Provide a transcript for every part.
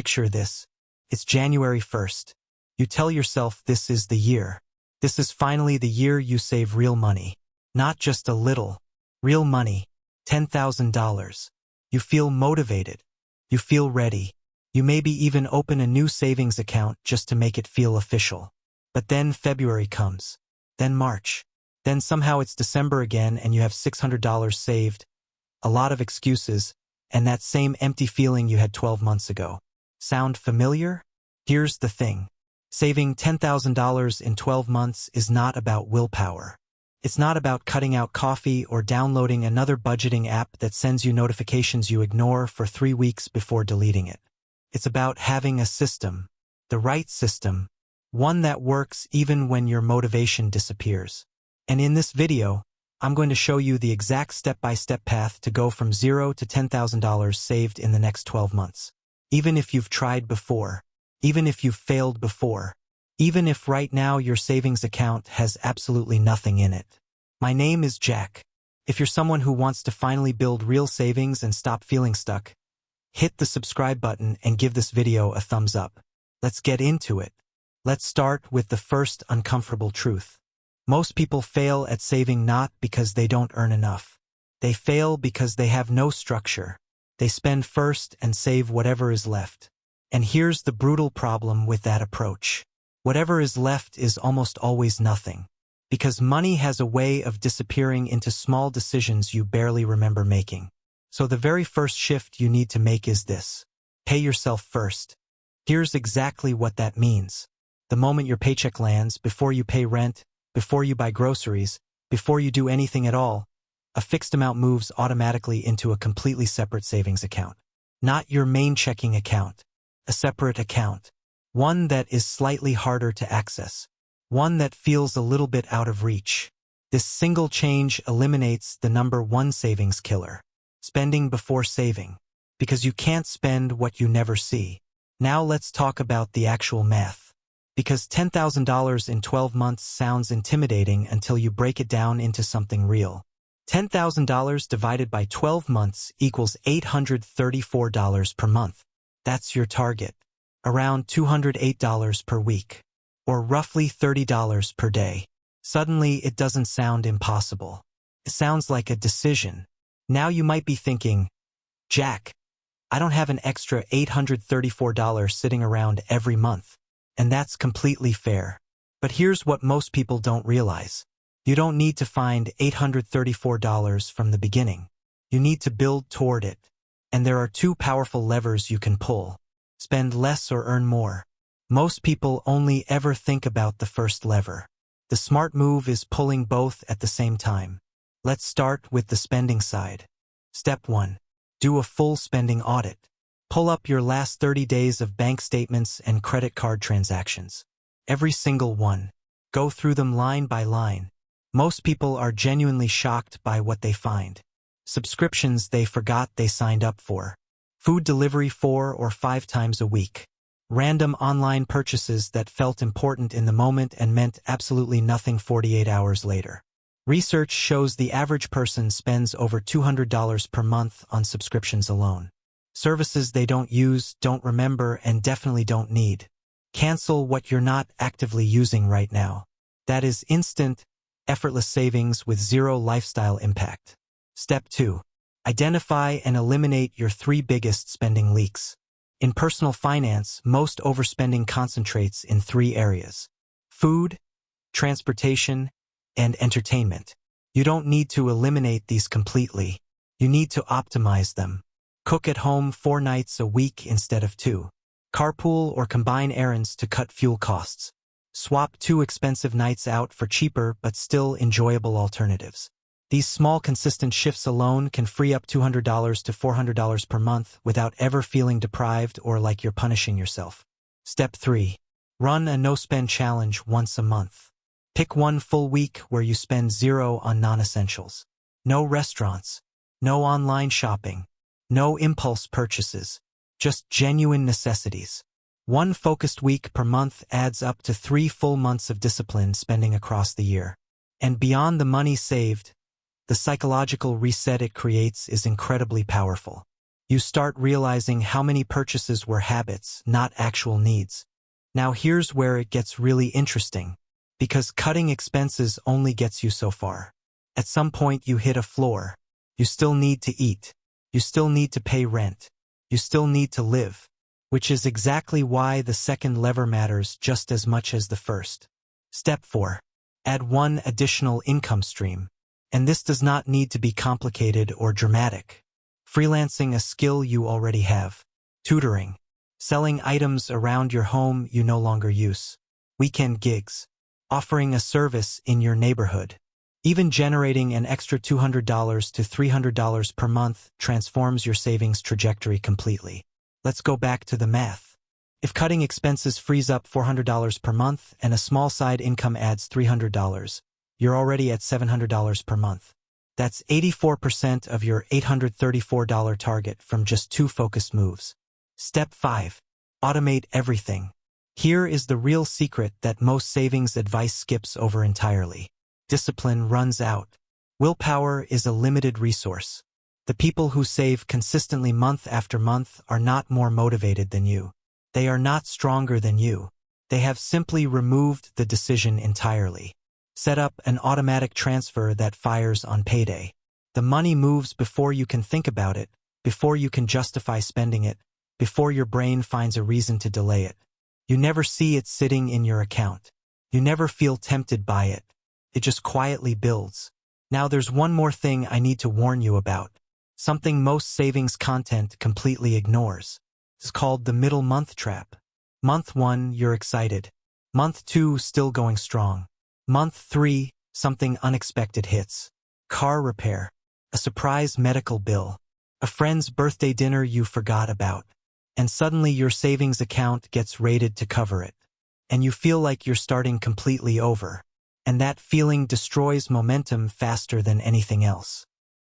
Picture this. It's January 1st. You tell yourself this is the year. This is finally the year you save real money. Not just a little. Real money. $10,000. You feel motivated. You feel ready. You maybe even open a new savings account just to make it feel official. But then February comes. Then March. Then somehow it's December again and you have $600 saved. A lot of excuses, and that same empty feeling you had 12 months ago. Sound familiar? Here's the thing. Saving $10,000 in 12 months is not about willpower. It's not about cutting out coffee or downloading another budgeting app that sends you notifications you ignore for 3 weeks before deleting it. It's about having a system, the right system, one that works even when your motivation disappears. And in this video, I'm going to show you the exact step-by-step path to go from $0 to $10,000 saved in the next 12 months. Even if you've tried before, even if you've failed before, even if right now your savings account has absolutely nothing in it. My name is Jack. If you're someone who wants to finally build real savings and stop feeling stuck, hit the subscribe button and give this video a thumbs up. Let's get into it. Let's start with the first uncomfortable truth. Most people fail at saving not because they don't earn enough. They fail because they have no structure. They spend first and save whatever is left. And here's the brutal problem with that approach. Whatever is left is almost always nothing. Because money has a way of disappearing into small decisions you barely remember making. So the very first shift you need to make is this. Pay yourself first. Here's exactly what that means. The moment your paycheck lands, before you pay rent, before you buy groceries, before you do anything at all, a fixed amount moves automatically into a completely separate savings account. Not your main checking account. A separate account. One that is slightly harder to access. One that feels a little bit out of reach. This single change eliminates the number one savings killer. Spending before saving. Because you can't spend what you never see. Now let's talk about the actual math. Because $10,000 in 12 months sounds intimidating until you break it down into something real. $10,000 divided by 12 months equals $834 per month. That's your target. Around $208 per week. Or roughly $30 per day. Suddenly it doesn't sound impossible. It sounds like a decision. Now you might be thinking, Jack, I don't have an extra $834 sitting around every month. And that's completely fair. But here's what most people don't realize. You don't need to find $834 from the beginning. You need to build toward it. And there are two powerful levers you can pull. Spend less or earn more. Most people only ever think about the first lever. The smart move is pulling both at the same time. Let's start with the spending side. Step 1. Do a full spending audit. Pull up your last 30 days of bank statements and credit card transactions. Every single one. Go through them line by line. Most people are genuinely shocked by what they find. Subscriptions they forgot they signed up for. Food delivery 4 or 5 times a week. Random online purchases that felt important in the moment and meant absolutely nothing 48 hours later. Research shows the average person spends over $200 per month on subscriptions alone. Services they don't use, don't remember, and definitely don't need. Cancel what you're not actively using right now. That is instant, effortless savings with zero lifestyle impact. Step 2. Identify and eliminate your 3 biggest spending leaks. In personal finance, most overspending concentrates in 3 areas. Food, transportation, and entertainment. You don't need to eliminate these completely. You need to optimize them. Cook at home 4 nights a week instead of 2. Carpool or combine errands to cut fuel costs. Swap 2 expensive nights out for cheaper but still enjoyable alternatives. These small consistent shifts alone can free up $200 to $400 per month without ever feeling deprived or like you're punishing yourself. Step 3. Run a no-spend challenge once a month. Pick one full week where you spend 0 on non-essentials. No restaurants. No online shopping. No impulse purchases. Just genuine necessities. One focused week per month adds up to 3 full months of disciplined spending across the year. And beyond the money saved, the psychological reset it creates is incredibly powerful. You start realizing how many purchases were habits, not actual needs. Now here's where it gets really interesting, because cutting expenses only gets you so far. At some point you hit a floor. You still need to eat. You still need to pay rent. You still need to live. Which is exactly why the second lever matters just as much as the first. Step 4. Add one additional income stream. And this does not need to be complicated or dramatic. Freelancing a skill you already have. Tutoring. Selling items around your home you no longer use. Weekend gigs. Offering a service in your neighborhood. Even generating an extra $200 to $300 per month transforms your savings trajectory completely. Let's go back to the math. If cutting expenses frees up $400 per month and a small side income adds $300, you're already at $700 per month. That's 84% of your $834 target from just 2 focused moves. Step 5. Automate everything. Here is the real secret that most savings advice skips over entirely. Discipline runs out. Willpower is a limited resource. The people who save consistently month after month are not more motivated than you. They are not stronger than you. They have simply removed the decision entirely. Set up an automatic transfer that fires on payday. The money moves before you can think about it, before you can justify spending it, before your brain finds a reason to delay it. You never see it sitting in your account. You never feel tempted by it. It just quietly builds. Now there's one more thing I need to warn you about. Something most savings content completely ignores. It's called the middle month trap. Month 1, you're excited. Month 2, still going strong. Month 3, something unexpected hits. Car repair. A surprise medical bill. A friend's birthday dinner you forgot about. And suddenly your savings account gets raided to cover it. And you feel like you're starting completely over. And that feeling destroys momentum faster than anything else.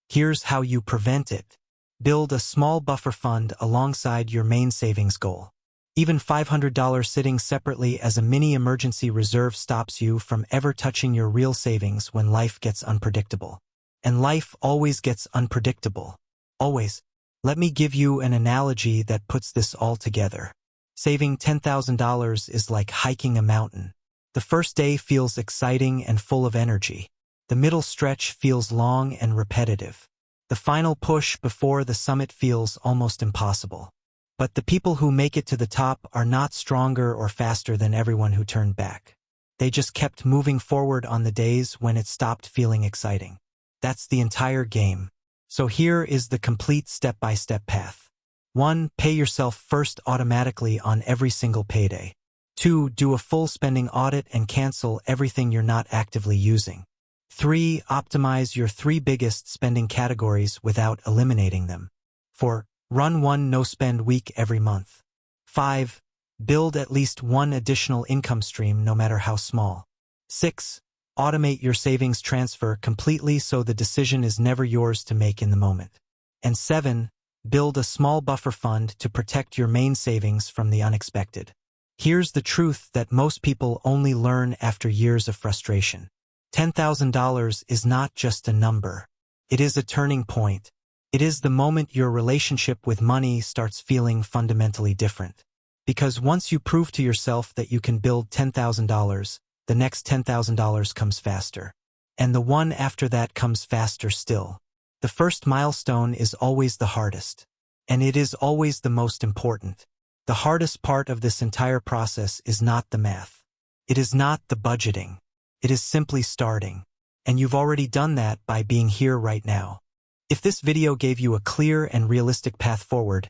Here's how you prevent it. Build a small buffer fund alongside your main savings goal. Even $500 sitting separately as a mini emergency reserve stops you from ever touching your real savings when life gets unpredictable. And life always gets unpredictable. Always. Let me give you an analogy that puts this all together. Saving $10,000 is like hiking a mountain. The first day feels exciting and full of energy. The middle stretch feels long and repetitive. The final push before the summit feels almost impossible. But the people who make it to the top are not stronger or faster than everyone who turned back. They just kept moving forward on the days when it stopped feeling exciting. That's the entire game. So here is the complete step-by-step path. 1. Pay yourself first automatically on every single payday. 2. Do a full spending audit and cancel everything you're not actively using. 3. Optimize your 3 biggest spending categories without eliminating them. 4. Run one no-spend week every month. 5. Build at least one additional income stream no matter how small. 6. Automate your savings transfer completely so the decision is never yours to make in the moment. And 7. Build a small buffer fund to protect your main savings from the unexpected. Here's the truth that most people only learn after years of frustration. $10,000 is not just a number. It is a turning point. It is the moment your relationship with money starts feeling fundamentally different. Because once you prove to yourself that you can build $10,000, the next $10,000 comes faster. And the one after that comes faster still. The first milestone is always the hardest. And it is always the most important. The hardest part of this entire process is not the math. It is not the budgeting. It is simply starting. And you've already done that by being here right now. If this video gave you a clear and realistic path forward,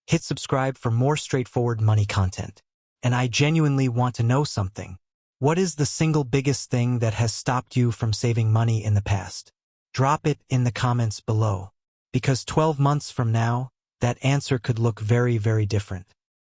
hit subscribe for more straightforward money content. And I genuinely want to know something. What is the single biggest thing that has stopped you from saving money in the past? Drop it in the comments below. Because 12 months from now, that answer could look very, very different.